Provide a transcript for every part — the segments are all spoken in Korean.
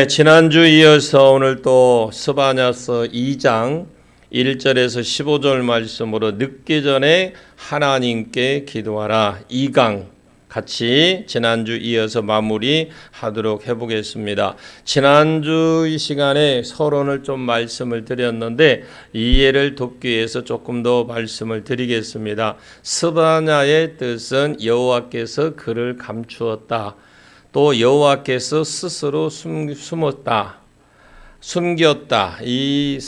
지난주 이어서 오늘 또 스바냐서 2장 1절에서 15절 말씀으로 늦기 전에 하나님께 기도하라 2강 같이 지난주 이어서 마무리하도록 해보겠습니다. 지난주 이 시간에 서론을 좀 말씀을 드렸는데 이해를 돕기 위해서 조금 더 말씀을 드리겠습니다. 스바냐의 뜻은 여호와께서 그를 감추었다. 또 여호와께서 스스로 숨겼다 이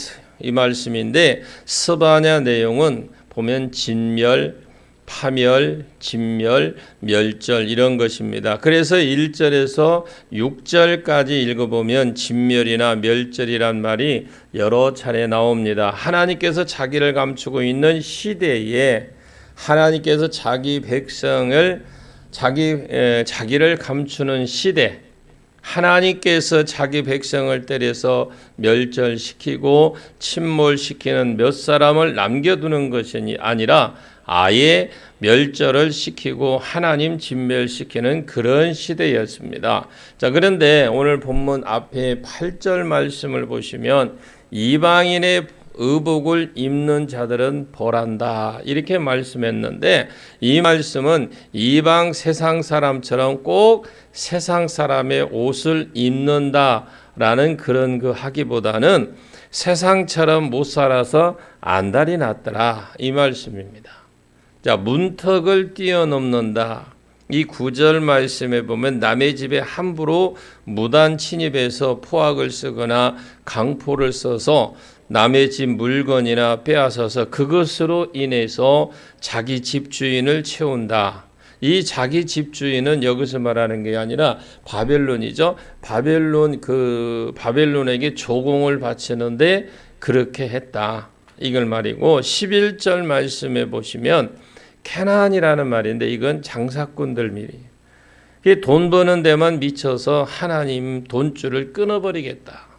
말씀인데 스바냐 내용은 보면 진멸, 파멸, 진멸, 멸절 이런 것입니다. 그래서 1절에서 6절까지 읽어보면 진멸이나 멸절이란 말이 여러 차례 나옵니다. 하나님께서 자기를 감추고 있는 시대에 하나님께서 자기 백성을 자기를 감추는 시대, 하나님께서 자기 백성을 때려서 멸절시키고 침몰시키는 몇 사람을 남겨두는 것이 아니라 아예 멸절을 시키고 하나님 진멸시키는 그런 시대였습니다. 자, 그런데 오늘 본문 앞에 8절 말씀을 보시면 이방인의 의복을 입는 자들은 벌한다 이렇게 말씀했는데 이 말씀은 이방 세상 사람처럼 꼭 세상 사람의 옷을 입는다라는 그런 그 하기보다는 세상처럼 못 살아서 안달이 났더라 이 말씀입니다. 자, 문턱을 뛰어넘는다. 이 9절 말씀에 보면 남의 집에 함부로 무단 침입해서 포악을 쓰거나 강포를 써서 남의 집 물건이나 빼앗아서 그것으로 인해서 자기 집주인을 채운다. 이 자기 집주인은 여기서 말하는 게 아니라 바벨론이죠. 바벨론에게 조공을 바치는데 그렇게 했다. 이걸 말이고 11절 말씀에 보시면 캐나안이라는 말인데 이건 장사꾼들 미리. 돈 버는 데만 미쳐서 하나님 돈줄을 끊어버리겠다.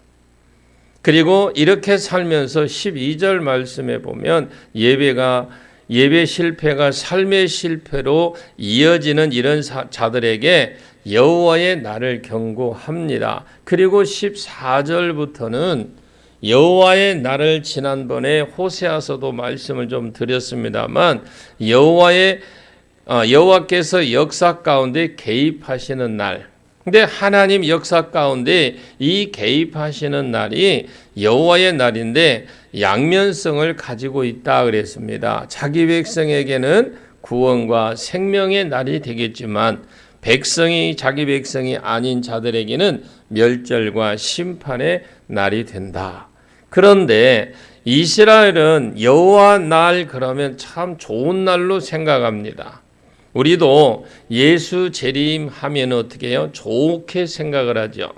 그리고 이렇게 살면서 12절 말씀에 보면 예배 실패가 삶의 실패로 이어지는 이런 자들에게 여호와의 날을 경고합니다. 그리고 14절부터는 여호와의 날을 지난번에 호세아서도 말씀을 좀 드렸습니다만 여호와께서 역사 가운데 개입하시는 날. 근데 하나님 역사 가운데 이 개입하시는 날이 여호와의 날인데 양면성을 가지고 있다 그랬습니다. 자기 백성에게는 구원과 생명의 날이 되겠지만 자기 백성이 아닌 자들에게는 멸절과 심판의 날이 된다. 그런데 이스라엘은 여호와 날 그러면 참 좋은 날로 생각합니다. 우리도 예수 재림하면 어떻게 해요? 좋게 생각을 하죠.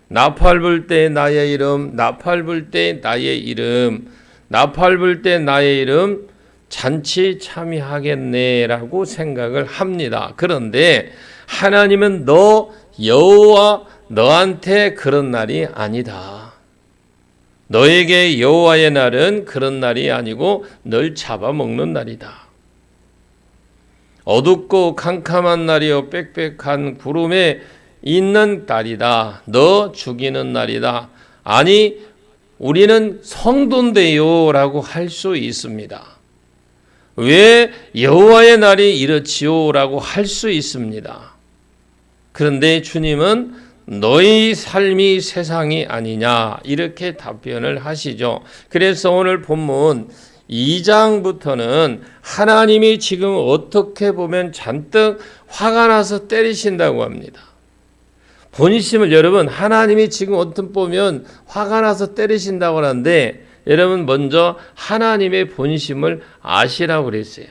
나팔 불 때 나의 이름, 나팔 불 때 나의 이름, 나팔 불 때 나의 이름 잔치 참여하겠네라고 생각을 합니다. 그런데 하나님은 여호와 너한테 그런 날이 아니다. 너에게 여호와의 날은 그런 날이 아니고 널 잡아먹는 날이다. 어둡고 캄캄한 날이요 빽빽한 구름에 있는 날이다. 너 죽이는 날이다. 아니 우리는 성도인데요 라고 할 수 있습니다. 왜 여호와의 날이 이렇지요 라고 할 수 있습니다. 그런데 주님은 너희 삶이 세상이 아니냐 이렇게 답변을 하시죠. 그래서 오늘 본문 2장부터는 하나님이 지금 어떻게 보면 잔뜩 화가 나서 때리신다고 합니다. 본심을 여러분 하나님이 지금 어떻게 보면 화가 나서 때리신다고 하는데 여러분 먼저 하나님의 본심을 아시라고 그랬어요.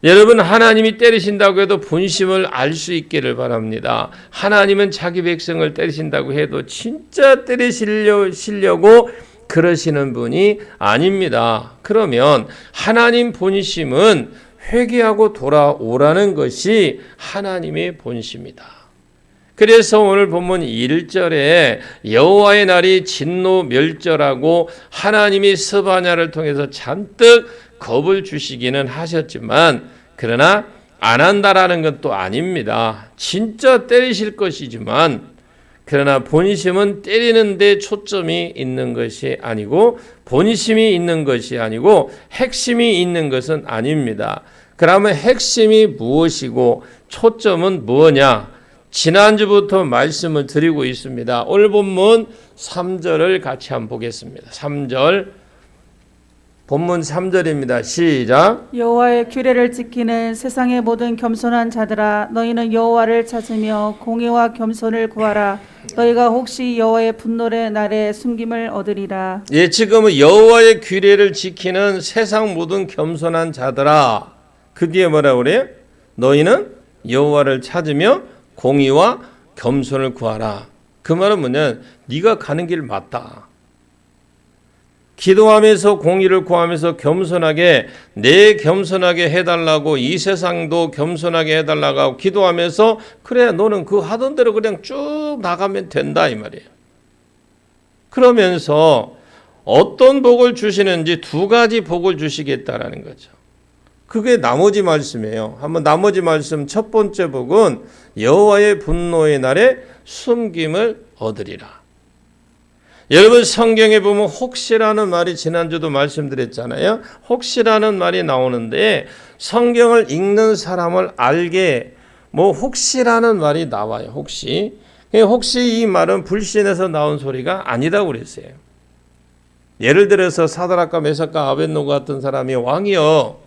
여러분 하나님이 때리신다고 해도 본심을 알 수 있기를 바랍니다. 하나님은 자기 백성을 때리신다고 해도 진짜 때리시려고 그러시는 분이 아닙니다. 그러면 하나님 본심은 회개하고 돌아오라는 것이 하나님의 본심이다. 그래서 오늘 본문 1절에 여호와의 날이 진노 멸절하고 하나님이 스바냐를 통해서 잔뜩 겁을 주시기는 하셨지만 그러나 안 한다라는 것도 아닙니다. 진짜 때리실 것이지만 그러나 본심은 때리는 데 초점이 있는 것이 아니고 본심이 있는 것이 아니고 핵심이 있는 것은 아닙니다. 그러면 핵심이 무엇이고 초점은 무엇냐? 지난주부터 말씀을 드리고 있습니다. 오늘 본문 3절을 같이 한번 보겠습니다. 3절 본문 3절입니다. 시작. 여호와의 규례를 지키는 세상의 모든 겸손한 자들아, 너희는 여호와를 찾으며 공의와 겸손을 구하라. 너희가 혹시 여호와의 분노의 날에 숨김을 얻으리라. 예, 지금은 여호와의 규례를 지키는 세상 모든 겸손한 자들아. 그 뒤에 뭐라 그래요? 너희는 여호와를 찾으며 공의와 겸손을 구하라. 그 말은 뭐냐? 네가 가는 길 맞다. 기도하면서 공의를 구하면서 겸손하게 내 겸손하게 해달라고 이 세상도 겸손하게 해달라고 하고 기도하면서 그래 너는 그 하던 대로 그냥 쭉 나가면 된다 이 말이에요. 그러면서 어떤 복을 주시는지 두 가지 복을 주시겠다라는 거죠. 그게 나머지 말씀이에요. 한번 나머지 말씀 첫 번째 복은 여호와의 분노의 날에 숨김을 얻으리라. 여러분 성경에 보면 혹시라는 말이 지난주도 말씀드렸잖아요. 혹시라는 말이 나오는데 성경을 읽는 사람을 알게 혹시라는 말이 나와요. 혹시 이 말은 불신에서 나온 소리가 아니다고 그랬어요. 예를 들어서 사드락과 메삭과 아벳노고 같은 사람이 왕이요.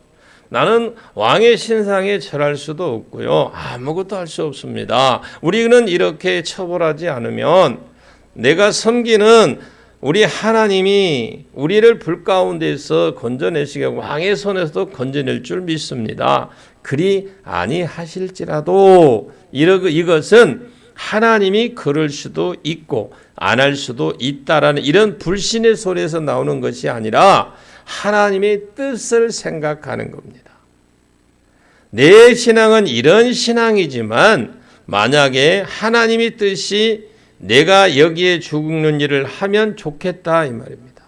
나는 왕의 신상에 절할 수도 없고요. 아무것도 할 수 없습니다. 우리는 이렇게 처벌하지 않으면 내가 섬기는 우리 하나님이 우리를 불 가운데서 건져내시게 왕의 손에서도 건져낼 줄 믿습니다. 그리 아니하실지라도 이것은 하나님이 그럴 수도 있고 안 할 수도 있다라는 이런 불신의 소리에서 나오는 것이 아니라 하나님의 뜻을 생각하는 겁니다. 내 신앙은 이런 신앙이지만 만약에 하나님의 뜻이 내가 여기에 죽는 일을 하면 좋겠다 이 말입니다.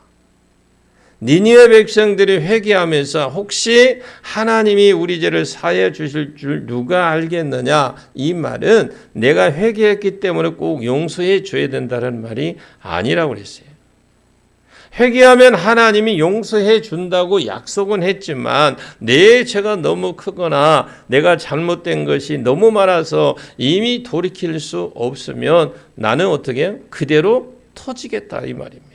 니느웨 백성들이 회개하면서 혹시 하나님이 우리 죄를 사해 주실 줄 누가 알겠느냐 이 말은 내가 회개했기 때문에 꼭 용서해 줘야 된다는 말이 아니라고 그랬어요. 회개하면 하나님이 용서해 준다고 약속은 했지만 내 죄가 너무 크거나 내가 잘못된 것이 너무 많아서 이미 돌이킬 수 없으면 나는 어떻게 해요? 그대로 터지겠다 이 말입니다.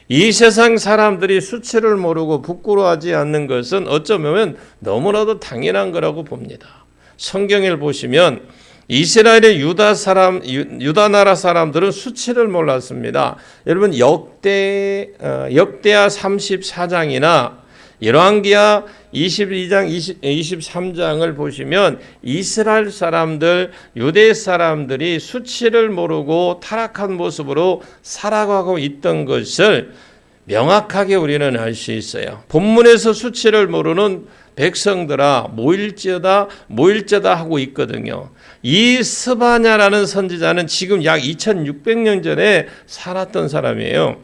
이 세상 사람들이 수치를 모르고 부끄러워하지 않는 것은 어쩌면 너무나도 당연한 거라고 봅니다. 성경을 보시면 이스라엘의 유다 나라 사람들은 수치를 몰랐습니다. 여러분 역대하 34장이나 열왕기하 22장 23장을 보시면 이스라엘 사람들 유대 사람들이 수치를 모르고 타락한 모습으로 살아가고 있던 것을 명확하게 우리는 알 수 있어요. 본문에서 수치를 모르는 백성들아 모일지어다 하고 있거든요. 이 스바냐라는 선지자는 지금 약 2600년 전에 살았던 사람이에요.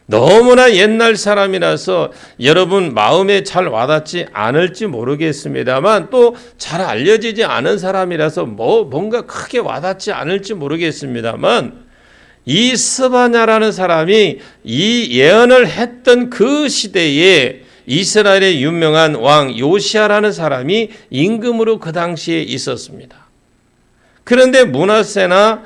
너무나 옛날 사람이라서 여러분 마음에 잘 와닿지 않을지 모르겠습니다만 또 잘 알려지지 않은 사람이라서 뭔가 크게 와닿지 않을지 모르겠습니다만 이 스바냐라는 사람이 이 예언을 했던 그 시대에 이스라엘의 유명한 왕 요시아라는 사람이 임금으로 그 당시에 있었습니다. 그런데 므낫세나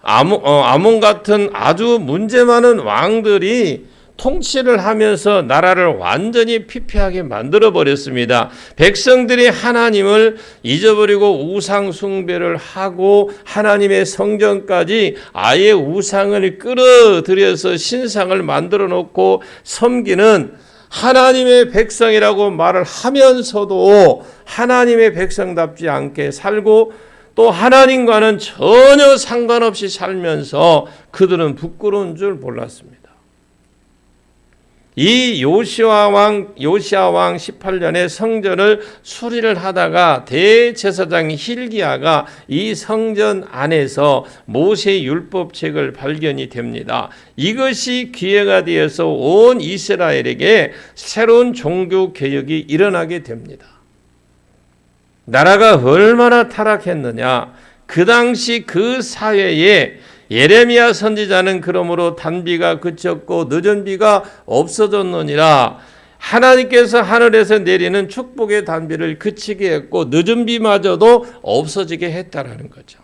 아몬 같은 아주 문제 많은 왕들이 통치를 하면서 나라를 완전히 피폐하게 만들어 버렸습니다. 백성들이 하나님을 잊어버리고 우상 숭배를 하고 하나님의 성전까지 아예 우상을 끌어들여서 신상을 만들어 놓고 섬기는 하나님의 백성이라고 말을 하면서도 하나님의 백성답지 않게 살고 또 하나님과는 전혀 상관없이 살면서 그들은 부끄러운 줄 몰랐습니다. 이 요시아 왕 18년에 성전을 수리를 하다가 대제사장 hil기야가 이 성전 안에서 모세 율법책을 발견이 됩니다. 이것이 기회가 되어서 온 이스라엘에게 새로운 종교 개혁이 일어나게 됩니다. 나라가 얼마나 타락했느냐. 그 당시 그 사회에 예레미야 선지자는 그러므로 단비가 그쳤고 늦은 비가 없어졌느니라. 하나님께서 하늘에서 내리는 축복의 단비를 그치게 했고 늦은 비마저도 없어지게 했다라는 거죠.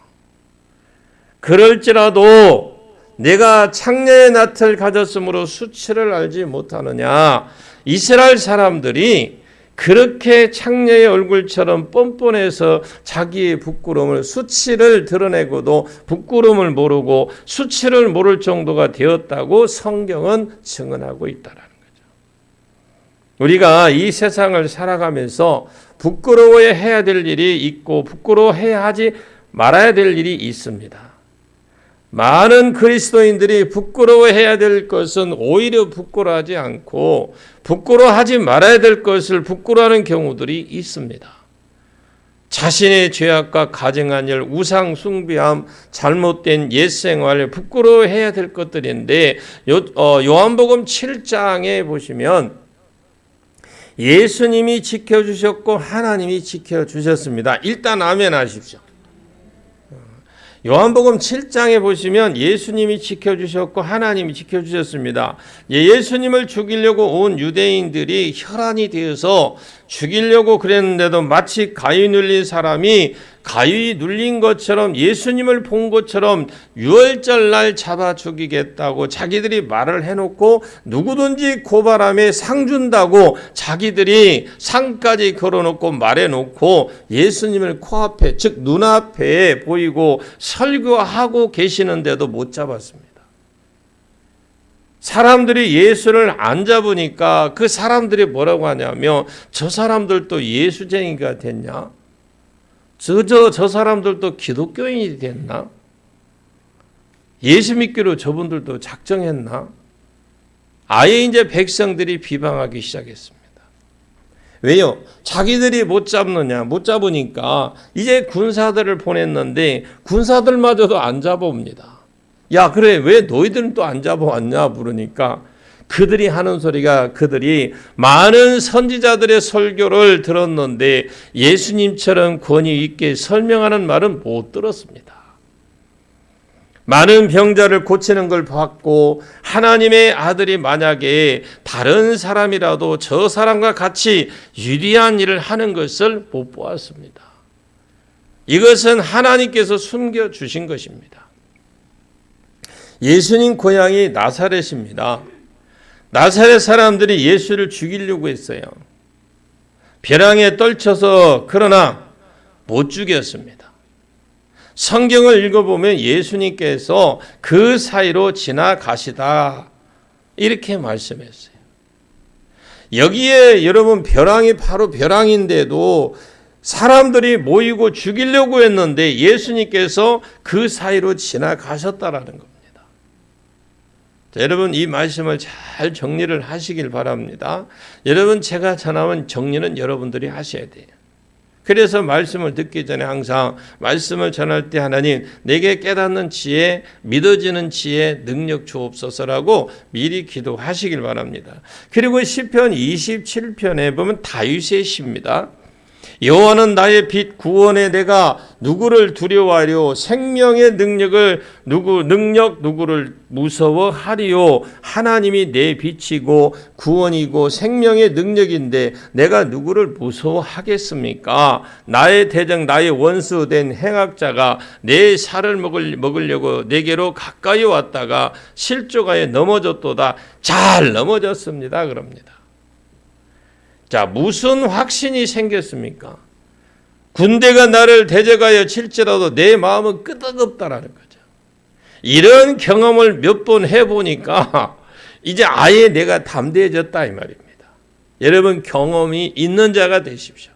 그럴지라도 내가 창녀의 낯을 가졌으므로 수치를 알지 못하느냐. 이스라엘 사람들이 그렇게 창녀의 얼굴처럼 뻔뻔해서 자기의 부끄러움을, 수치를 드러내고도 부끄러움을 모르고 수치를 모를 정도가 되었다고 성경은 증언하고 있다라는 거죠. 우리가 이 세상을 살아가면서 부끄러워해야 될 일이 있고 부끄러워해야 하지 말아야 될 일이 있습니다. 많은 그리스도인들이 부끄러워해야 될 것은 오히려 부끄러워하지 않고 부끄러워하지 말아야 될 것을 부끄러워하는 경우들이 있습니다. 자신의 죄악과 가증한 일, 우상 숭배함, 잘못된 옛생활, 부끄러워해야 될 것들인데 요한복음 7장에 보시면 예수님이 지켜주셨고 하나님이 지켜주셨습니다. 일단 아멘 하십시오. 요한복음 7장에 보시면 예수님이 지켜주셨고 하나님이 지켜주셨습니다. 예수님을 죽이려고 온 유대인들이 혈안이 되어서 죽이려고 그랬는데도 마치 가위 눌린 사람이 가위 눌린 것처럼 예수님을 본 것처럼 유월절 날 잡아 죽이겠다고 자기들이 말을 해놓고 누구든지 고발함에 상 준다고 자기들이 상까지 걸어놓고 말해놓고 예수님을 코앞에 즉 눈앞에 보이고 설교하고 계시는데도 못 잡았습니다. 사람들이 예수를 안 잡으니까 그 사람들이 뭐라고 하냐면 저 사람들도 예수쟁이가 됐냐? 저 사람들도 기독교인이 됐나? 예수 믿기로 저분들도 작정했나? 아예 이제 백성들이 비방하기 시작했습니다. 왜요? 자기들이 못 잡느냐? 못 잡으니까 이제 군사들을 보냈는데 군사들마저도 안 잡아옵니다. 야, 그래, 왜 너희들은 또 안 잡아왔냐? 물으니까 그들이 하는 소리가 그들이 많은 선지자들의 설교를 들었는데 예수님처럼 권위 있게 설명하는 말은 못 들었습니다. 많은 병자를 고치는 걸 봤고 하나님의 아들이 만약에 다른 사람이라도 저 사람과 같이 유리한 일을 하는 것을 못 보았습니다. 이것은 하나님께서 숨겨주신 것입니다. 예수님 고향이 나사렛입니다. 나사렛 사람들이 예수를 죽이려고 했어요. 벼랑에 떨쳐서 그러나 못 죽였습니다. 성경을 읽어보면 예수님께서 그 사이로 지나가시다 이렇게 말씀했어요. 여기에 여러분 벼랑이 바로 벼랑인데도 사람들이 모이고 죽이려고 했는데 예수님께서 그 사이로 지나가셨다라는 겁니다. 자, 여러분 이 말씀을 잘 정리를 하시길 바랍니다. 여러분 제가 전하면 정리는 여러분들이 하셔야 돼요. 그래서 말씀을 듣기 전에 항상 말씀을 전할 때 하나님 내게 깨닫는 지혜, 믿어지는 지혜, 능력 주옵소서라고 미리 기도하시길 바랍니다. 그리고 시편 27편에 보면 다윗의 시입니다. 여호와는 나의 빛 구원에 내가 누구를 두려워하리요 생명의 누구를 무서워하리요. 하나님이 내 빛이고 구원이고 생명의 능력인데 내가 누구를 무서워하겠습니까? 나의 대적 나의 원수 된 행악자가 내 살을 먹으려고 내게로 가까이 왔다가 실족하여 넘어졌도다. 잘 넘어졌습니다. 그럽니다. 자, 무슨 확신이 생겼습니까? 군대가 나를 대적하여 칠지라도 내 마음은 끄덕없다라는 거죠. 이런 경험을 몇 번 해보니까 이제 아예 내가 담대해졌다 이 말입니다. 여러분 경험이 있는 자가 되십시오.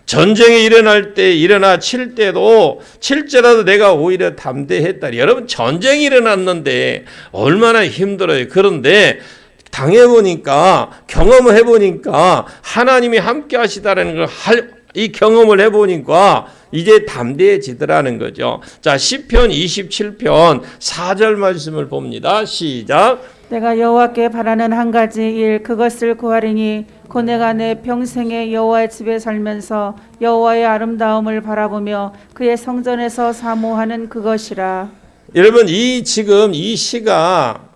전쟁이 일어나 칠 때도 칠지라도 내가 오히려 담대했다. 여러분 전쟁이 일어났는데 얼마나 힘들어요. 그런데 당해보니까 경험을 해보니까 하나님이 함께 하시다라는 걸 이 경험을 해보니까 이제 담대해지더라는 거죠. 자, 시편 27편 4절 말씀을 봅니다. 시작. 내가 여호와께 바라는 한 가지 일 그것을 구하리니 곧 내가 내 평생에 여호와의 집에 살면서 여호와의 아름다움을 바라보며 그의 성전에서 사모하는 그것이라. 여러분 지금 이 시가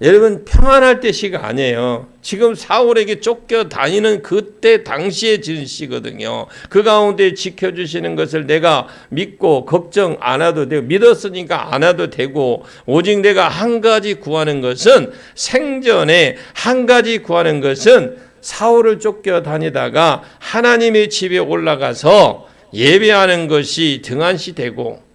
여러분 평안할 때 시가 아니에요. 지금 사울에게 쫓겨 다니는 그때 당시에 지은 시거든요. 그 가운데 지켜주시는 것을 내가 믿고 걱정 안 해도 되고 믿었으니까 안 해도 되고 오직 내가 한 가지 구하는 것은 생전에 한 가지 구하는 것은 사울을 쫓겨 다니다가 하나님의 집에 올라가서 예배하는 것이 등한시 되고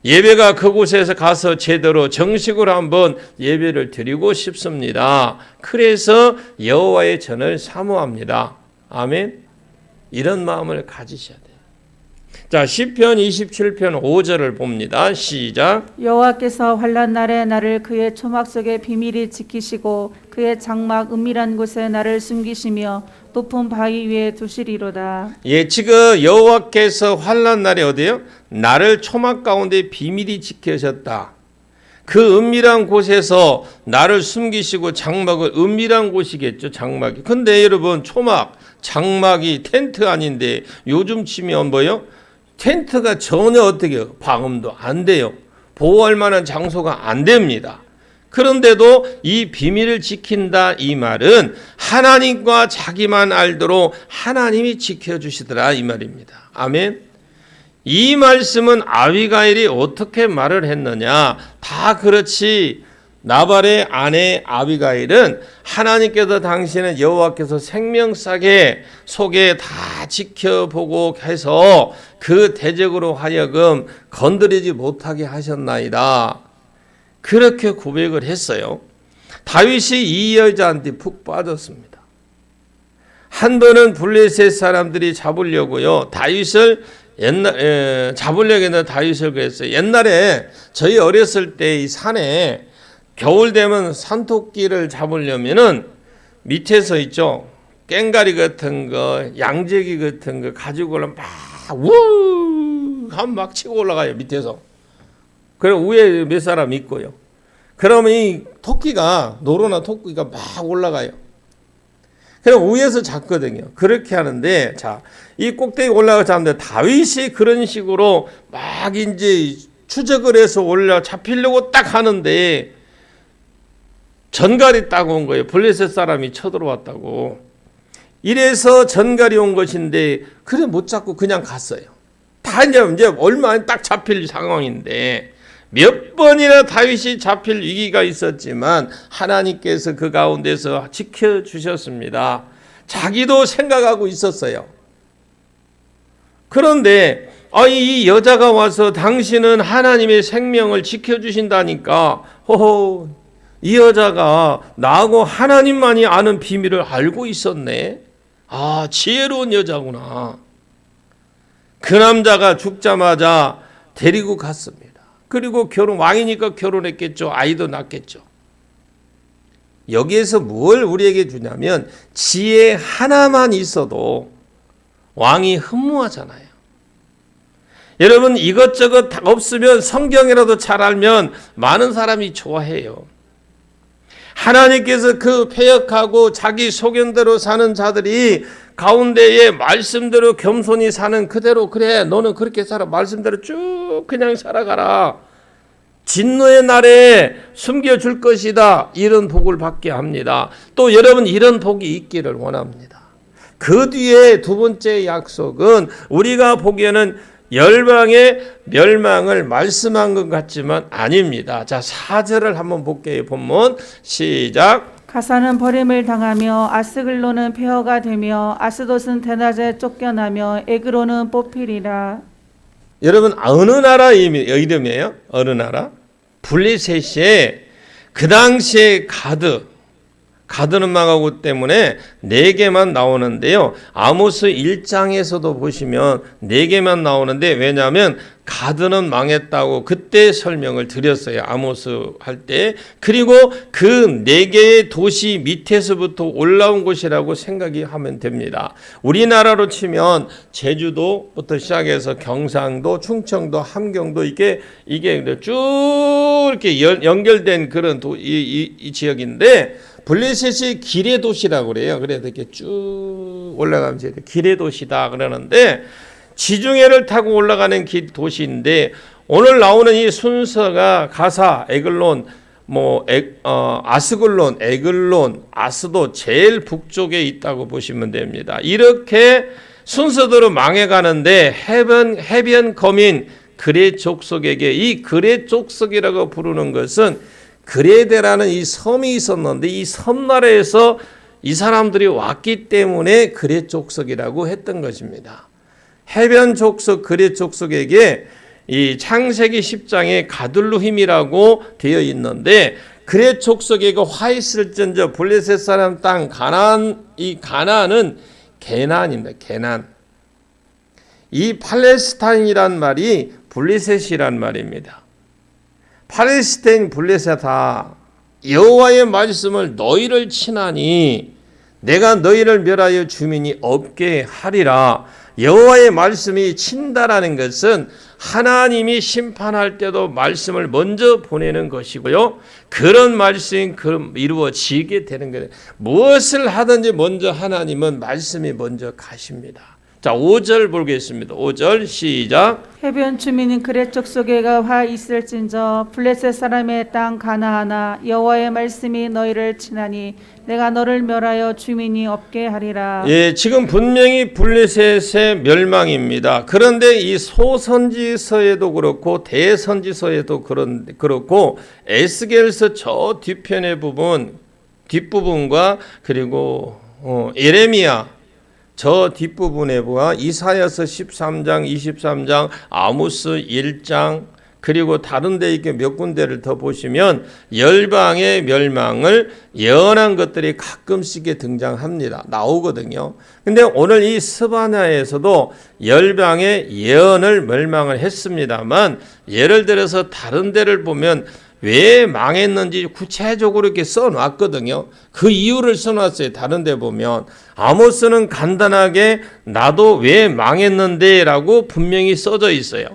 예배가 그곳에서 가서 제대로 정식으로 한번 예배를 드리고 싶습니다. 그래서 여호와의 전을 사모합니다. 아멘. 이런 마음을 가지셔야 돼요. 자, 시편 27편 5절을 봅니다. 시작. 여호와께서 환난 날에 나를 그의 초막 속에 비밀히 지키시고 그의 장막 은밀한 곳에 나를 숨기시며 높은 바위 위에 두시리로다. 예, 지금 여호와께서 환난 날에 어디요? 나를 초막 가운데 비밀히 지키셨다. 그 은밀한 곳에서 나를 숨기시고 장막은 은밀한 곳이겠죠. 장막이. 근데 여러분 초막, 장막이 텐트 아닌데 요즘 치면 뭐요? 텐트가 전혀 어떻게 해요? 방음도 안 돼요. 보호할 만한 장소가 안 됩니다. 그런데도 이 비밀을 지킨다 이 말은 하나님과 자기만 알도록 하나님이 지켜주시더라 이 말입니다. 아멘. 이 말씀은 아비가일이 어떻게 말을 했느냐? 다 그렇지. 나발의 아내 아비가일은 하나님께서 당신은 여호와께서 생명사계 속에 다 지켜보고 해서 그 대적으로 하여금 건드리지 못하게 하셨나이다. 그렇게 고백을 했어요. 다윗이 이 여자한테 푹 빠졌습니다. 한 번은 블레셋 사람들이 잡으려고요. 다윗을 잡으려고 했는데 다윗을 그랬어요. 옛날에 저희 어렸을 때 이 산에 겨울 되면 산토끼를 잡으려면은 밑에서 있죠. 깽가리 같은 거, 양재기 같은 거 가지고 막 하면 막 치고 올라가요. 밑에서. 그리고 위에 몇 사람 있고요. 그러면 이 토끼가 노로나 토끼가 막 올라가요. 그럼 위에서 잡거든요. 그렇게 하는데 자, 이 꼭대기 올라가 잡는데 다윗이 그런 식으로 막 이제 추적을 해서 올라 잡히려고 딱 하는데 전갈이 딱 온 거예요. 블레셋 사람이 쳐들어왔다고. 이래서 전갈이 온 것인데 그래 못 잡고 그냥 갔어요. 다 이제 얼마 안 딱 잡힐 상황인데 몇 번이나 다윗이 잡힐 위기가 있었지만 하나님께서 그 가운데서 지켜주셨습니다. 자기도 생각하고 있었어요. 그런데 이 여자가 와서 당신은 하나님의 생명을 지켜주신다니까 호호 이 여자가 나하고 하나님만이 아는 비밀을 알고 있었네. 아, 지혜로운 여자구나. 그 남자가 죽자마자 데리고 갔습니다. 그리고 왕이니까 결혼했겠죠. 아이도 낳겠죠. 여기에서 뭘 우리에게 주냐면 지혜 하나만 있어도 왕이 흠모하잖아요. 여러분 이것저것 다 없으면 성경이라도 잘 알면 많은 사람이 좋아해요. 하나님께서 그 패역하고 자기 소견대로 사는 자들이 가운데에 말씀대로 겸손히 사는 그대로 그래 너는 그렇게 살아 말씀대로 쭉 그냥 살아가라. 진노의 날에 숨겨줄 것이다. 이런 복을 받게 합니다. 또 여러분 이런 복이 있기를 원합니다. 그 뒤에 두 번째 약속은 우리가 보기에는 열방의 멸망을 말씀한 것 같지만 아닙니다. 자, 4절을 한번 볼게요. 본문 시작. 가사는 버림을 당하며 아스글론은 폐허가 되며 아스돗은 대낮에 쫓겨나며 에그로는 뽑히리라. 여러분 어느 나라 이름이에요? 어느 나라? 블레셋의 그 당시에 가드 가드는 망하고 때문에 4개만 나오는데요. 아모스 1장에서도 보시면 4개만 나오는데 왜냐하면 가드는 망했다고 그때 설명을 드렸어요. 아모스 할 때. 그리고 그 4개의 도시 밑에서부터 올라온 곳이라고 생각이 하면 됩니다. 우리나라로 치면 제주도부터 시작해서 경상도, 충청도, 함경도 이게 쭉 이렇게 연결된 그런 이 지역인데 블레셋이 길의 도시라고 그래요. 그래서 이렇게 쭉 올라가면서 길의 도시다 그러는데 지중해를 타고 올라가는 도시인데 오늘 나오는 이 순서가 가사, 에글론, 아스글론, 에글론, 아스도 제일 북쪽에 있다고 보시면 됩니다. 이렇게 순서대로 망해가는데 해변 거민 그레 족속에게 이 그레 족속이라고 부르는 것은 그레데라는 이 섬이 있었는데 이 섬나라에서 이 사람들이 왔기 때문에 그레 족속이라고 했던 것입니다. 해변 족속 그레 족속에게 이 창세기 10장에 가들루힘이라고 되어 있는데 그레 족속에게 화 있을전저 블레셋 사람 땅 가나안, 이 가나안은 게난입니다. 게난. 이 팔레스타인이란 말이 블레셋이란 말입니다. 팔레스타인 블레셋아 여호와의 말씀을 너희를 치나니 내가 너희를 멸하여 주민이 없게 하리라. 여호와의 말씀이 친다라는 것은 하나님이 심판할 때도 말씀을 먼저 보내는 것이고요. 그런 말씀이 이루어지게 되는 거예요. 무엇을 하든지 먼저 하나님은 말씀이 먼저 가십니다. 자, 5절 보겠습니다. 5절 시작. 해변 주민인 그레 족속에가 화 있을진저 블레셋 사람의 땅 가나안아 여호와의 말씀이 너희를 치나니 내가 너를 멸하여 주민이 없게 하리라. 예, 지금 분명히 블레셋의 멸망입니다. 그런데 이 소선지서에도 그렇고 대선지서에도 그렇고 에스겔서 저 뒤편의 뒷부분과 그리고 예레미야 저 뒷부분에 보아 이사야서 13장, 23장, 아모스 1장 그리고 다른 데 이렇게 몇 군데를 더 보시면 열방의 멸망을 예언한 것들이 가끔씩 등장합니다. 나오거든요. 근데 오늘 이 스바냐에서도 열방의 예언을 멸망을 했습니다만 예를 들어서 다른 데를 보면 왜 망했는지 구체적으로 이렇게 써놨거든요. 그 이유를 써놨어요. 다른 데 보면 아모스는 간단하게 나도 왜 망했는데 라고 분명히 써져 있어요.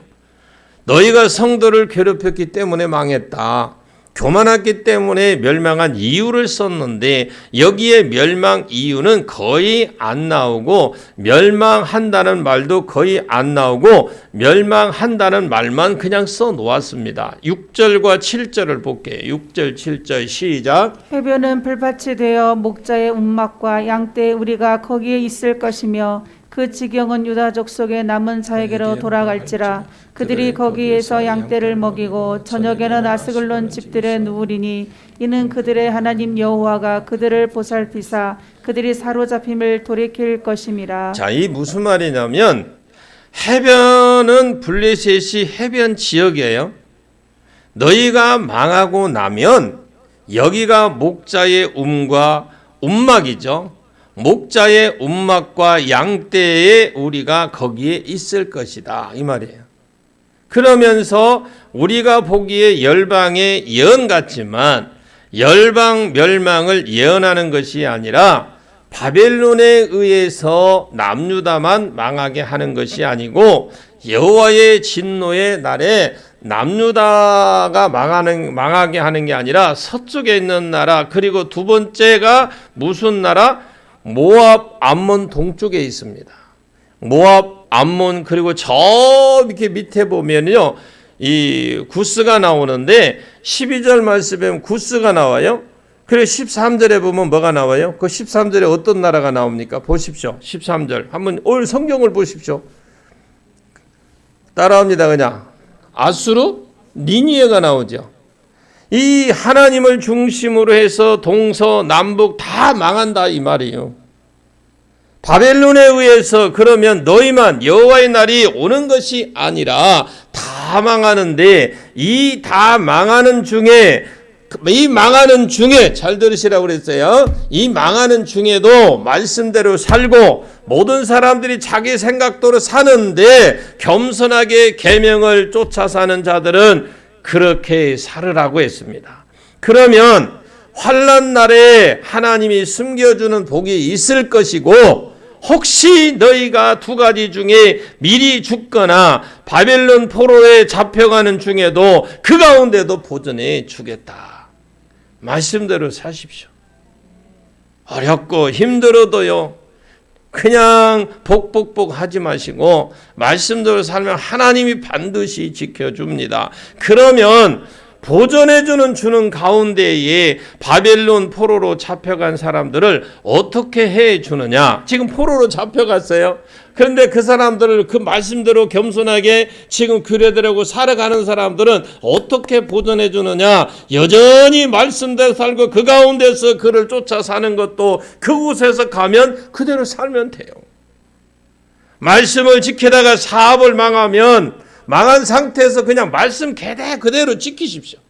너희가 성도를 괴롭혔기 때문에 망했다. 교만했기 때문에 멸망한 이유를 썼는데 여기에 멸망 이유는 거의 안 나오고 멸망한다는 말도 거의 안 나오고 멸망한다는 말만 그냥 써놓았습니다. 6절과 7절을 볼게요. 6절 7절 시작. 해변은 불밭이 되어 목자의 움막과 양떼의 우리가 거기에 있을 것이며 그 지경은 유다 족속의 남은 자에게로 돌아갈지라. 그들이 거기에서 양떼를 먹이고 저녁에는 아스글론 집들에 누우리니 이는 그들의 하나님 여호와가 그들을 보살피사 그들이 사로잡힘을 돌이킬 것임이라. 자, 이 무슨 말이냐면 해변은 블레셋이 해변 지역이에요. 너희가 망하고 나면 여기가 목자의 움과 움막이죠. 목자의 움막과 양떼의 우리가 거기에 있을 것이다 이 말이에요. 그러면서 우리가 보기에 열방의 예언 같지만 열방 멸망을 예언하는 것이 아니라 바벨론에 의해서 남유다만 망하게 하는 것이 아니고 여호와의 진노의 날에 남유다가 망하게 하는 게 아니라 서쪽에 있는 나라 그리고 두 번째가 무슨 나라? 모압, 암몬 동쪽에 있습니다. 모압, 암몬 그리고 저 이렇게 밑에 보면요. 이 구스가 나오는데 12절 말씀에 보면 구스가 나와요. 그리고 13절에 보면 뭐가 나와요? 그 13절에 어떤 나라가 나옵니까? 보십시오. 13절. 한번 오늘 성경을 보십시오. 따라합니다. 그냥. 아수르, 니니에가 나오죠. 이 하나님을 중심으로 해서 동서남북 다 망한다 이 말이에요. 바벨론에 의해서 그러면 너희만 여호와의 날이 오는 것이 아니라 다 망하는데 이 다 망하는 중에 이 망하는 중에 잘 들으시라고 그랬어요. 이 망하는 중에도 말씀대로 살고 모든 사람들이 자기 생각대로 사는데 겸손하게 계명을 쫓아 사는 자들은 그렇게 살으라고 했습니다. 그러면 환난 날에 하나님이 숨겨주는 복이 있을 것이고, 혹시 너희가 두 가지 중에 미리 죽거나 바벨론 포로에 잡혀가는 중에도 그 가운데도 보존해 주겠다. 말씀대로 사십시오. 어렵고 힘들어도요, 그냥 복복복 하지 마시고 말씀대로 살면 하나님이 반드시 지켜줍니다. 그러면 보존해주는 주는 가운데에 바벨론 포로로 잡혀간 사람들을 어떻게 해주느냐. 지금 포로로 잡혀갔어요. 그런데 그 사람들을 그 말씀대로 겸손하게 지금 규례대로 살아가는 사람들은 어떻게 보존해주느냐. 여전히 말씀대로 살고 그 가운데서 그를 쫓아 사는 것도 그곳에서 가면 그대로 살면 돼요. 말씀을 지키다가 사업을 망하면 망한 상태에서 그냥 말씀 그대로 지키십시오.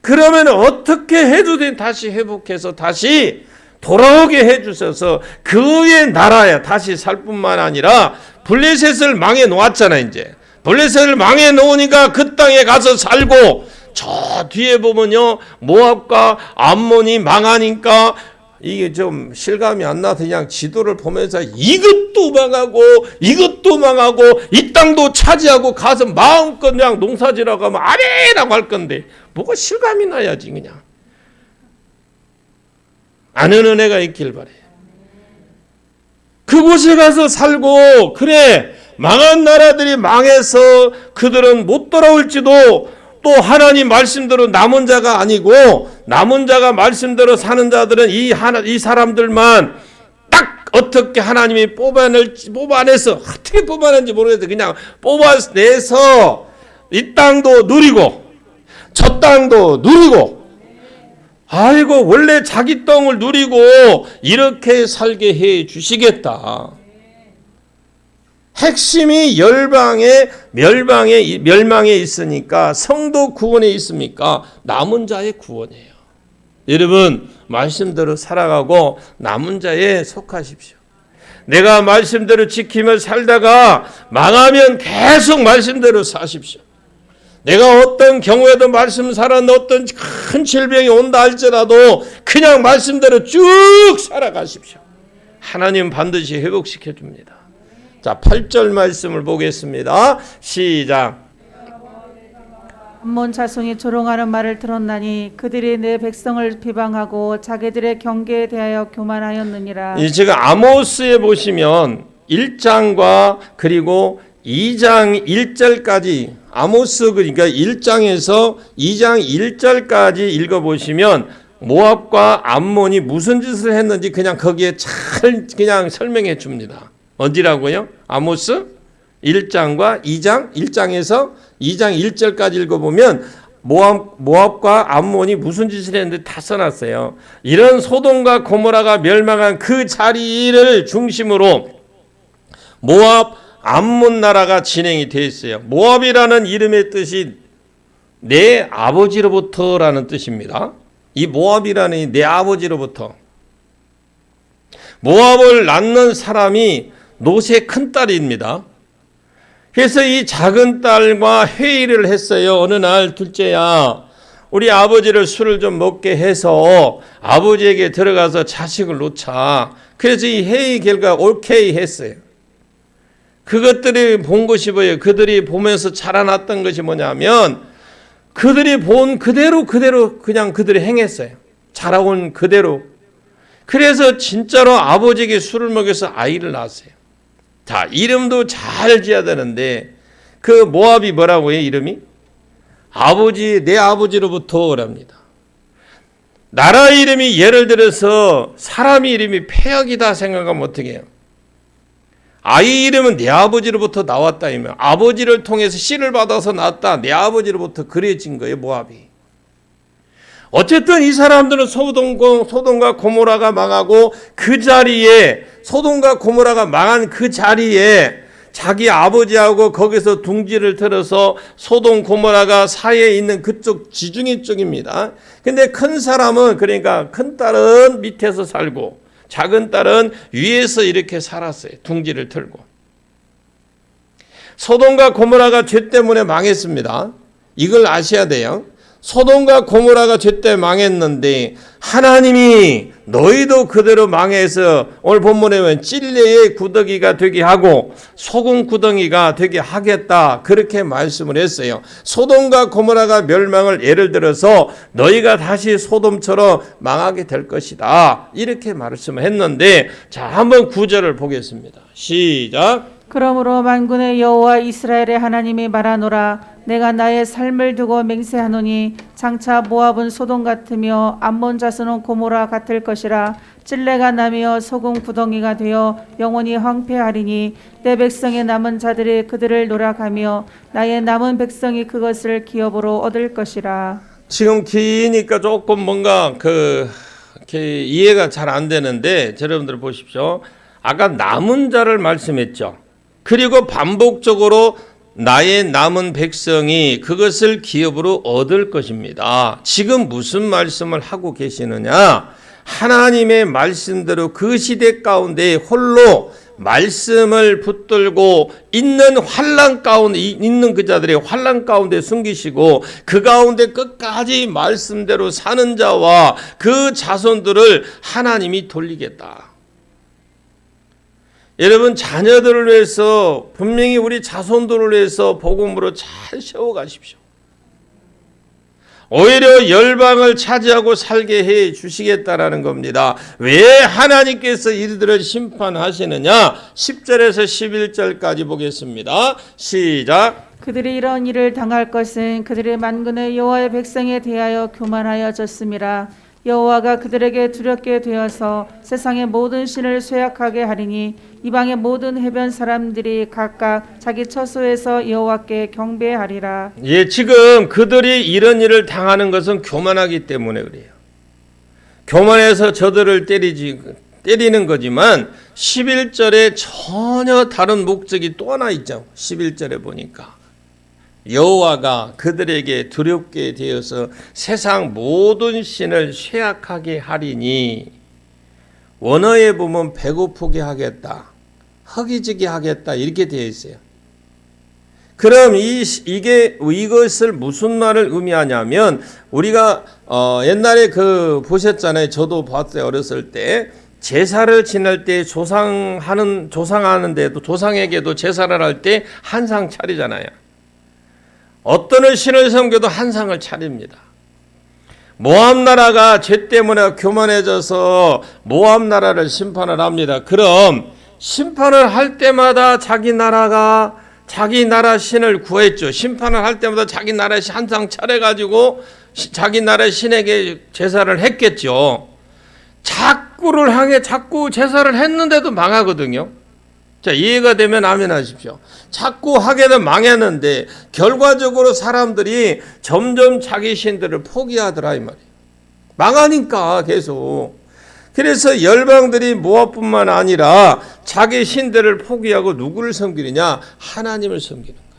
그러면 어떻게 해도 다시 회복해서 다시 돌아오게 해주셔서 그의 나라에 다시 살 뿐만 아니라 블레셋을 망해 놓았잖아요. 이제 블레셋을 망해 놓으니까 그 땅에 가서 살고, 저 뒤에 보면요, 모압과 암몬이 망하니까 이게 좀 실감이 안 나서 그냥 지도를 보면서 이것도 망하고 이것도 망하고 이 땅도 차지하고 가서 마음껏 그냥 농사지라고 하면 아래라고 할 건데 뭐가 실감이 나야지. 그냥 아는 은혜가 있길 바래요. 그곳에 가서 살고, 그래 망한 나라들이 망해서 그들은 못 돌아올지도 또 하나님 말씀대로 남은 자가 아니고, 남은 자가 말씀대로 사는 자들은 이 사람들만 딱 어떻게 하나님이 뽑아내서 어떻게 뽑아낸지 모르겠어요. 그냥 뽑아내서 이 땅도 누리고 저 땅도 누리고, 아이고 원래 자기 땅을 누리고 이렇게 살게 해 주시겠다. 핵심이 멸망에 있으니까, 성도 구원에 있습니까? 남은 자의 구원이에요. 여러분 말씀대로 살아가고 남은 자에 속하십시오. 내가 말씀대로 지키며 살다가 망하면 계속 말씀대로 사십시오. 내가 어떤 경우에도 말씀 살았는데 어떤 큰 질병이 온다 할지라도 그냥 말씀대로 쭉 살아가십시오. 하나님 반드시 회복시켜 줍니다. 자, 8절 말씀을 보겠습니다. 시작. 암몬 자손이 조롱하는 말을 들었나니 그들이 내 백성을 비방하고 자기들의 경계에 대하여 교만하였느니라. 지금 아모스에 보시면 1장과 그리고 2장 1절까지, 아모스 그러니까 1장에서 2장 1절까지 읽어보시면 모압과 암몬이 무슨 짓을 했는지 그냥 거기에 잘 그냥 설명해 줍니다. 어디라고요? 아모스 1장과 2장, 1장에서 2장 1절까지 읽어보면 모압과 암몬이 무슨 짓을 했는지 다 써놨어요. 이런 소돔과 고모라가 멸망한 그 자리를 중심으로 모압, 암몬 나라가 진행이 되어 있어요. 모압이라는 이름의 뜻이 내 아버지로부터라는 뜻입니다. 이 모압이라는 내 아버지로부터. 모압을 낳는 사람이 롯의 큰딸입니다. 그래서 이 작은 딸과 회의를 했어요. 어느 날 둘째야, 우리 아버지를 술을 좀 먹게 해서 아버지에게 들어가서 자식을 놓자. 그래서 이 회의 결과 오케이 했어요. 그것들이 본 것이 뭐예요? 그들이 보면서 자라났던 것이 뭐냐면 그들이 본 그대로 그냥 그들이 행했어요. 자라온 그대로. 그래서 진짜로 아버지에게 술을 먹여서 아이를 낳았어요. 자, 이름도 잘 지어야 되는데 그 모압이 뭐라고 해요? 이름이? 아버지, 내 아버지로부터랍니다. 나라 이름이 예를 들어서 사람 이름이 폐역이다 생각하면 어떻게 해요? 아이 이름은 내 아버지로부터 나왔다 이면 아버지를 통해서 씨를 받아서 낳았다. 내 아버지로부터 그려진 거예요, 모압이. 어쨌든 이 사람들은 소돔과 고모라가 망하고 그 자리에, 소돔과 고모라가 망한 그 자리에 자기 아버지하고 거기서 둥지를 틀어서 소돔 고모라가 사이에 있는 그쪽 지중해 쪽입니다. 근데 큰 사람은, 그러니까 큰 딸은 밑에서 살고 작은 딸은 위에서 이렇게 살았어요. 둥지를 틀고. 소돔과 고모라가 죄 때문에 망했습니다. 이걸 아셔야 돼요. 소돔과 고모라가 죄 때문에 망했는데 하나님이 너희도 그대로 망해서 오늘 본문에 보면 찔레의 구더기가 되게 하고 소금 구덩이가 되게 하겠다, 그렇게 말씀을 했어요. 소돔과 고모라가 멸망을 예를 들어서 너희가 다시 소돔처럼 망하게 될 것이다, 이렇게 말씀을 했는데, 자, 한번 9절을 보겠습니다. 시작. 그러므로 만군의 여호와 이스라엘의 하나님이 말하노라. 내가 나의 삶을 두고 맹세하노니 장차 모압은 소돔 같으며 암몬 자손은 고모라 같을 것이라. 찔레가 나며 소금 구덩이가 되어 영원히 황폐하리니 내 백성의 남은 자들이 그들을 노력하며 나의 남은 백성이 그것을 기업으로 얻을 것이라. 지금 기니까 조금 뭔가 이렇게 이해가 잘 안 되는데, 여러분들 보십시오. 아까 남은 자를 말씀했죠. 그리고 반복적으로 나의 남은 백성이 그것을 기업으로 얻을 것입니다. 지금 무슨 말씀을 하고 계시느냐? 하나님의 말씀대로 그 시대 가운데 홀로 말씀을 붙들고 있는 환난 가운데 있는 그 자들의 환난 가운데 숨기시고 그 가운데 끝까지 말씀대로 사는 자와 그 자손들을 하나님이 돌리겠다. 여러분, 자녀들을 위해서, 분명히 우리 자손들을 위해서 복음으로 잘 세워가십시오. 오히려 열방을 차지하고 살게 해 주시겠다라는 겁니다. 왜 하나님께서 이들을 심판하시느냐? 10절에서 11절까지 보겠습니다. 시작. 그들이 이런 일을 당할 것은 그들의 만군의 여호와의 백성에 대하여 교만하여졌음이라. 여호와가 그들에게 두렵게 되어서 세상의 모든 신을 쇠약하게 하리니 이방의 모든 해변 사람들이 각각 자기 처소에서 여호와께 경배하리라. 예, 지금 그들이 이런 일을 당하는 것은 교만하기 때문에 그래요. 교만해서 저들을 때리는 거지만 11절에 전혀 다른 목적이 또 하나 있죠. 11절에 보니까 여호와가 그들에게 두렵게 되어서 세상 모든 신을 쇠약하게 하리니, 원어에 보면 배고프게 하겠다, 허기지게 하겠다, 이렇게 되어 있어요. 그럼 이것을 무슨 말을 의미하냐면, 우리가 옛날에 보셨잖아요. 저도 봤어요. 어렸을 때 제사를 지낼 때 조상하는데도, 조상에게도 제사를 할 때 한 상 차리잖아요. 어떤 신을 섬겨도 한 상을 차립니다. 모압 나라가 죄 때문에 교만해져서 모압 나라를 심판을 합니다. 그럼 심판을 할 때마다 자기 나라 신을 구했죠. 심판을 할 때마다 자기 나라 신 한 상 차려가지고 자기 나라 신에게 제사를 했겠죠. 자꾸 제사를 했는데도 망하거든요. 자, 이해가 되면 아멘 하십시오. 자꾸 하게는 망했는데 결과적으로 사람들이 점점 자기 신들을 포기하더라, 이 말이에요. 망하니까 계속. 그래서 열방들이 모압뿐만 아니라 자기 신들을 포기하고 누구를 섬기느냐? 하나님을 섬기는 거예요.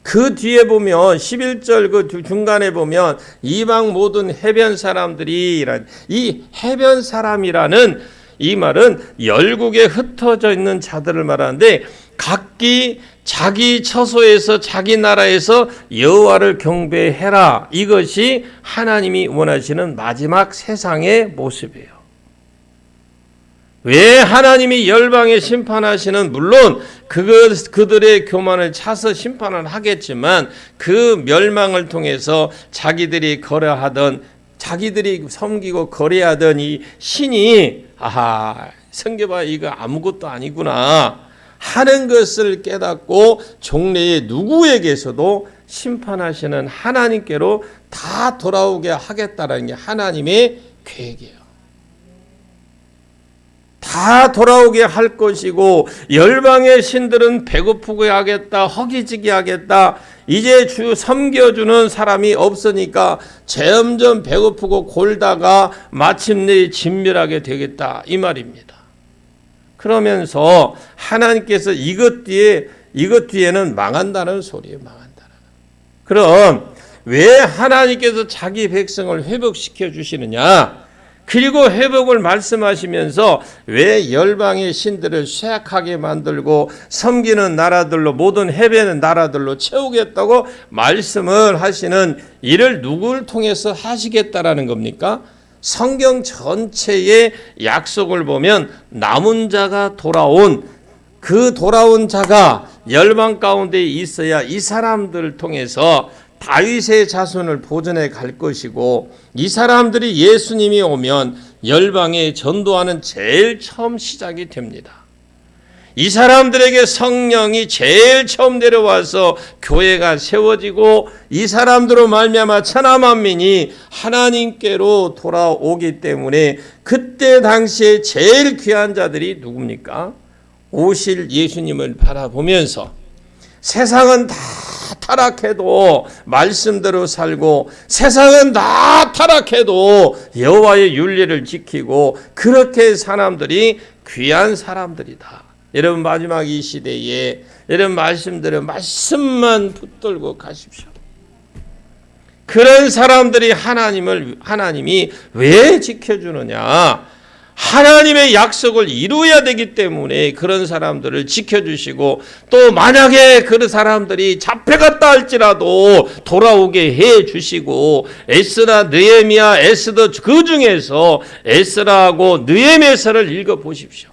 그 뒤에 보면 11절 그 중간에 보면 이방 모든 해변 사람들이, 이 해변 사람이라는 이 말은 열국에 흩어져 있는 자들을 말하는데, 각기 자기 처소에서 자기 나라에서 여호와를 경배해라. 이것이 하나님이 원하시는 마지막 세상의 모습이에요. 왜 하나님이 열방에 심판하시는, 물론 그들의 교만을 차서 심판을 하겠지만 그 멸망을 통해서 자기들이 섬기고 거래하던 이 신이, 섬겨봐, 이거 아무것도 아니구나 하는 것을 깨닫고 종래의 누구에게서도 심판하시는 하나님께로 다 돌아오게 하겠다라는 게 하나님의 계획이에요. 다 돌아오게 할 것이고, 열방의 신들은 배고프게 하겠다, 허기지게 하겠다, 이제 주 섬겨주는 사람이 없으니까 점점 배고프고 골다가 마침내 진멸하게 되겠다, 이 말입니다. 그러면서 하나님께서 이것 뒤에는 망한다는 소리예요. 망한다는. 그럼 왜 하나님께서 자기 백성을 회복시켜 주시느냐? 그리고 회복을 말씀하시면서 왜 열방의 신들을 쇠약하게 만들고 섬기는 나라들로 모든 해변의 나라들로 채우겠다고 말씀을 하시는 이를 누구를 통해서 하시겠다라는 겁니까? 성경 전체의 약속을 보면 남은 자가 돌아온 그 돌아온 자가 열방 가운데 있어야 이 사람들을 통해서 다윗의 자손을 보존해 갈 것이고 이 사람들이 예수님이 오면 열방에 전도하는 제일 처음 시작이 됩니다. 이 사람들에게 성령이 제일 처음 내려와서 교회가 세워지고 이 사람들로 말미암아 천하 만민이 하나님께로 돌아오기 때문에 그때 당시에 제일 귀한 자들이 누굽니까? 오실 예수님을 바라보면서 세상은 다 타락해도 말씀대로 살고 세상은 다 타락해도 여호와의 윤리를 지키고 그렇게 사람들이 귀한 사람들이다. 여러분 마지막 이 시대에 여러분 말씀만 붙들고 가십시오. 그런 사람들이 하나님이 왜 지켜주느냐? 하나님의 약속을 이루어야 되기 때문에 그런 사람들을 지켜주시고 또 만약에 그런 사람들이 잡혀갔다 할지라도 돌아오게 해주시고 에스라, 느헤미야, 에스더 그 중에서 에스라하고 느헤미야서를 읽어보십시오.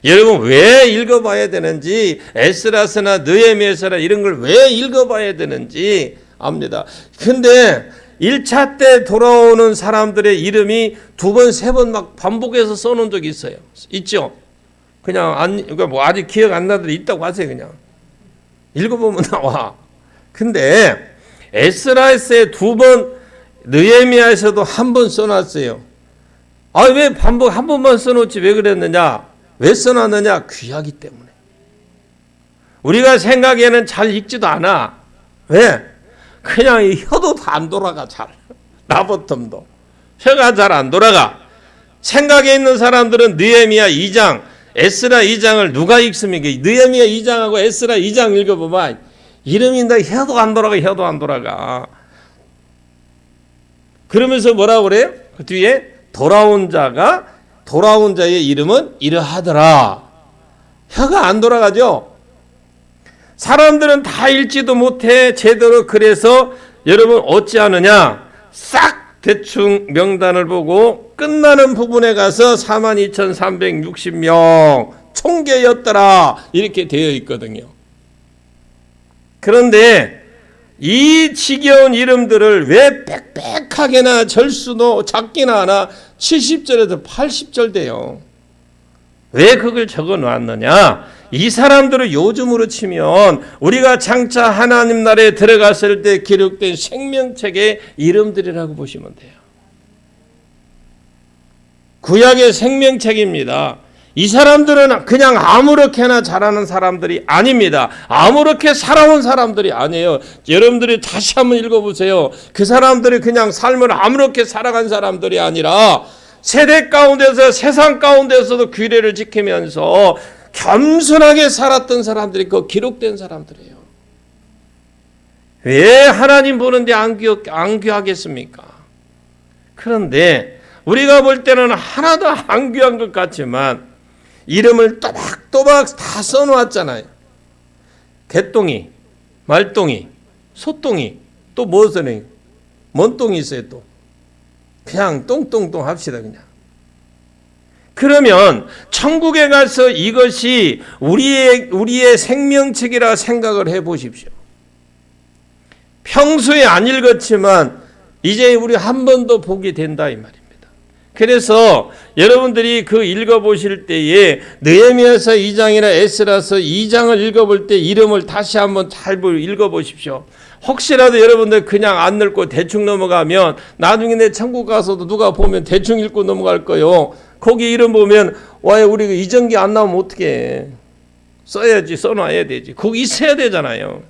여러분 왜 읽어봐야 되는지 에스라서나 느헤미야서나 이런 걸 왜 읽어봐야 되는지 압니다. 근데 1차 때 돌아오는 사람들의 이름이 2번, 3번 막 반복해서 써놓은 적이 있어요. 있죠? 그러니까 뭐 아직 기억 안 나더라도 있다고 하세요, 그냥. 읽어보면 나와. 근데 에스라에서에 2번, 느헤미야에서도 1번 써놨어요. 아, 왜 반복 한 번만 써놓지 왜 그랬느냐? 왜 써놨느냐? 귀하기 때문에. 우리가 생각에는 잘 읽지도 않아. 왜? 그냥 이 혀도 다 안 돌아가 잘. 나보통도 혀가 잘 안 돌아가. 생각에 있는 사람들은 느헤미야 2장, 에스라 2장을 누가 읽습니까? 느헤미야 2장하고 에스라 2장 읽어보면 이름이 나 혀도 안 돌아가. 그러면서 뭐라고 그래요? 그 뒤에 돌아온 자의 이름은 이러하더라. 혀가 안 돌아가죠? 사람들은 다 읽지도 못해 제대로. 그래서 여러분 어찌하느냐? 싹 대충 명단을 보고 끝나는 부분에 가서 42,360명 총계였더라 이렇게 되어 있거든요. 그런데 이 지겨운 이름들을 왜 빽빽하게나 절수도 작기나 하나 70절에서 80절 돼요. 왜 그걸 적어 놨느냐? 이 사람들을 요즘으로 치면 우리가 장차 하나님 나라에 들어갔을 때 기록된 생명책의 이름들이라고 보시면 돼요. 구약의 생명책입니다. 이 사람들은 그냥 아무렇게나 자라는 사람들이 아닙니다. 아무렇게 살아온 사람들이 아니에요. 여러분들이 다시 한번 읽어보세요. 그 사람들이 그냥 삶을 아무렇게 살아간 사람들이 아니라 세대 가운데서 세상 가운데서도 규례를 지키면서 겸손하게 살았던 사람들이 그 기록된 사람들이에요. 왜 하나님 보는데 안 귀하겠습니까? 그런데 우리가 볼 때는 하나도 안 귀한 것 같지만 이름을 또박또박 다 써놓았잖아요. 개똥이, 말똥이, 소똥이, 또 무엇을 뭔 똥이 있어요 또. 그냥 똥똥똥 합시다 그냥. 그러면 천국에 가서 이것이 우리의 생명책이라 생각을 해보십시오. 평소에 안 읽었지만 이제 우리 한 번 더 보게 된다 이 말입니다. 그래서 여러분들이 그 읽어보실 때에 느헤미야서 2장이나 에스라서 2장을 읽어볼 때 이름을 다시 한번 잘 읽어보십시오. 혹시라도 여러분들 그냥 안 읽고 대충 넘어가면 나중에 내 천국 가서도 누가 보면 대충 읽고 넘어갈 거요. 거기 이름 보면 와 우리가 이전기 안 나오면 어떡해. 써야지 써놔야 되지. 거기 있어야 되잖아요.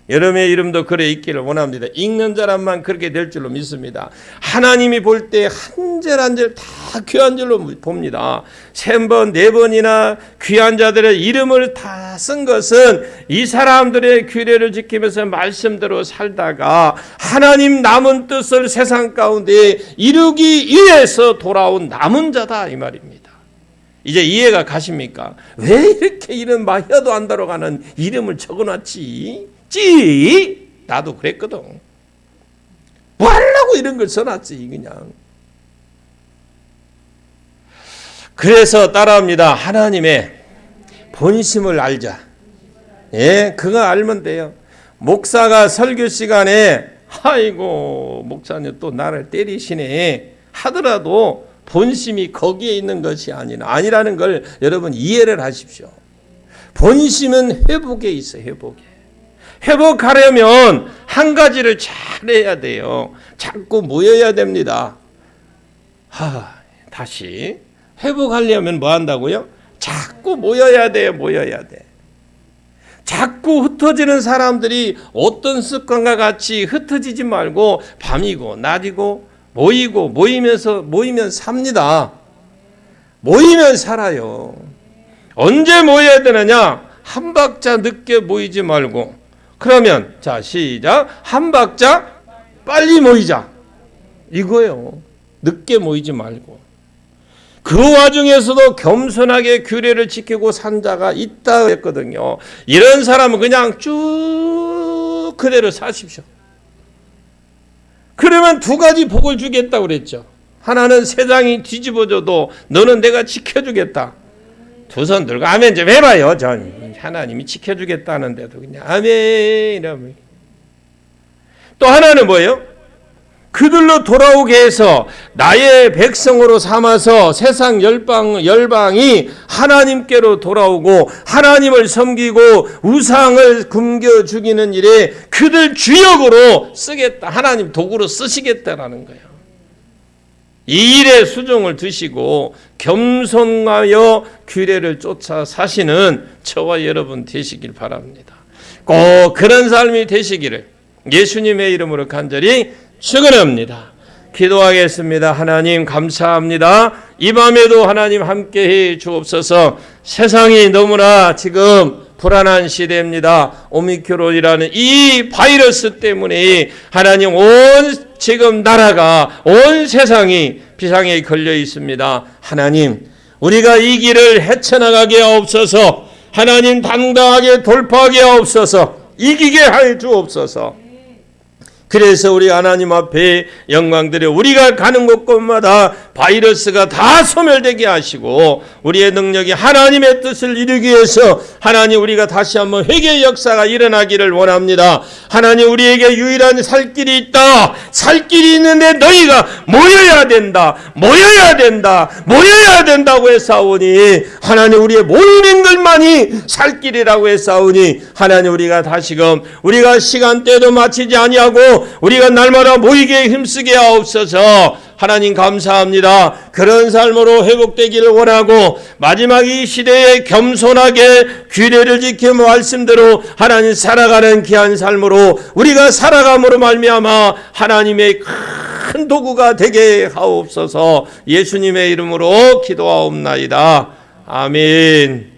여러분의 이름도 그래 있기를 원합니다. 읽는 사람만 그렇게 될 줄로 믿습니다. 하나님이 볼 때 한 절 한 절 다 귀한 줄로 봅니다. 3번, 4번이나 귀한 자들의 이름을 다 쓴 것은 이 사람들의 규례를 지키면서 말씀대로 살다가 하나님 남은 뜻을 세상 가운데 이루기 위해서 돌아온 남은 자다 이 말입니다. 이제 이해가 가십니까? 왜 이렇게 이런 마혀도 안 들어가는 이름을 적어놨지? 나도 그랬거든. 뭐 하려고 이런 걸 써놨지 그냥. 그래서 따라합니다. 하나님의 본심을 알자. 예, 그거 알면 돼요. 목사가 설교 시간에 아이고 목사님 또 나를 때리시네 하더라도 본심이 거기에 있는 것이 아니라는 걸 여러분 이해를 하십시오. 본심은 회복에 있어요. 회복에. 회복하려면 한 가지를 잘해야 돼요. 자꾸 모여야 됩니다. 다시 회복하려면 뭐 한다고요? 자꾸 모여야 돼요. 모여야 돼. 자꾸 흩어지는 사람들이 어떤 습관과 같이 흩어지지 말고 밤이고 낮이고 모이면 삽니다. 모이면 살아요. 언제 모여야 되느냐? 한 박자 늦게 모이지 말고. 그러면 자 시작. 한 박자 빨리 모이자. 이거예요. 늦게 모이지 말고. 그 와중에서도 겸손하게 규례를 지키고 산 자가 있다 했거든요. 이런 사람은 그냥 쭉 그대로 사십시오. 그러면 2가지 복을 주겠다고 그랬죠. 하나는 세상이 뒤집어져도 너는 내가 지켜주겠다. 2 손 들고 아멘 좀 해봐요. 전 하나님이 지켜주겠다는데도 그냥 아멘 이러면. 또 하나는 뭐예요? 그들로 돌아오게 해서 나의 백성으로 삼아서 세상 열방이 하나님께로 돌아오고 하나님을 섬기고 우상을 굶겨 죽이는 일에 그들 주역으로 쓰겠다. 하나님 도구로 쓰시겠다라는 거예요. 이 일에 수종을 드시고 겸손하여 규례를 쫓아 사시는 저와 여러분 되시길 바랍니다. 꼭 그런 삶이 되시기를 예수님의 이름으로 간절히 축원합니다. 기도하겠습니다. 하나님 감사합니다. 이 밤에도 하나님 함께해 주옵소서. 세상이 너무나 지금 불안한 시대입니다. 오미크론이라는 이 바이러스 때문에 하나님 온 지금 나라가 온 세상이 비상에 걸려 있습니다. 하나님 우리가 이 길을 헤쳐나가게 하옵소서. 하나님 당당하게 돌파하게 하옵소서. 이기게 하여 주옵소서. 그래서 우리 하나님 앞에 영광드려 우리가 가는 곳곳마다 바이러스가 다 소멸되게 하시고 우리의 능력이 하나님의 뜻을 이루기 위해서 하나님 우리가 다시 한번 회개의 역사가 일어나기를 원합니다. 하나님 우리에게 유일한 살 길이 있다. 살 길이 있는데 너희가 모여야 된다. 모여야 된다고 했사오니 하나님 우리의 모이는 것만이 살 길이라고 했사오니 하나님 우리가 다시금 우리가 시간대도 마치지 아니하고 우리가 날마다 모이게 힘쓰게 하옵소서. 하나님 감사합니다. 그런 삶으로 회복되기를 원하고 마지막 이 시대에 겸손하게 규례를 지켜 말씀대로 하나님 살아가는 귀한 삶으로 우리가 살아감으로 말미암아 하나님의 큰 도구가 되게 하옵소서. 예수님의 이름으로 기도하옵나이다. 아멘.